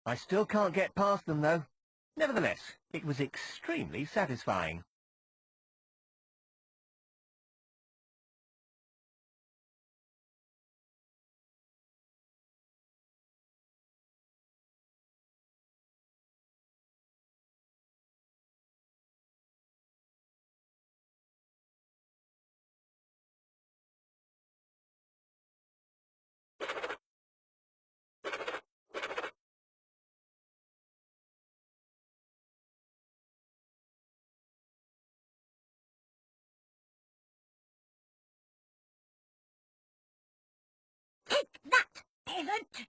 I still can't get past them, though. Nevertheless, it was extremely satisfying. Take that, peasant!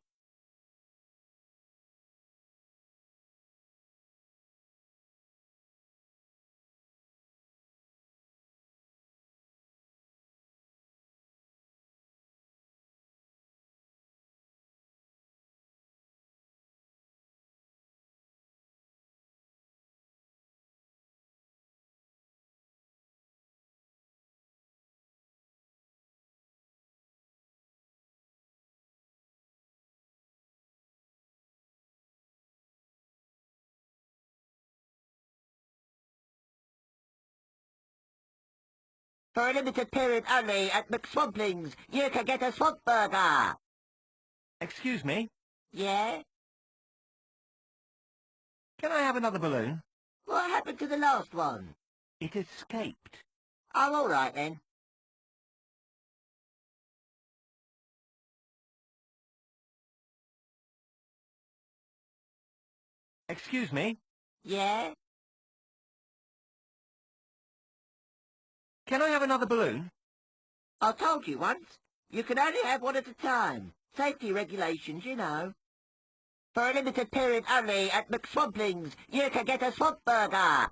For a limited period only at McSwampling's, you can get a swamp burger. Excuse me? Yeah? Can I have another balloon? What happened to the last one? It escaped. Oh, all right then. Excuse me? Yeah? Can I have another balloon? I told you once. You can only have one at a time. Safety regulations, you know. For a limited period only at McSwampling's, you can get a swamp burger.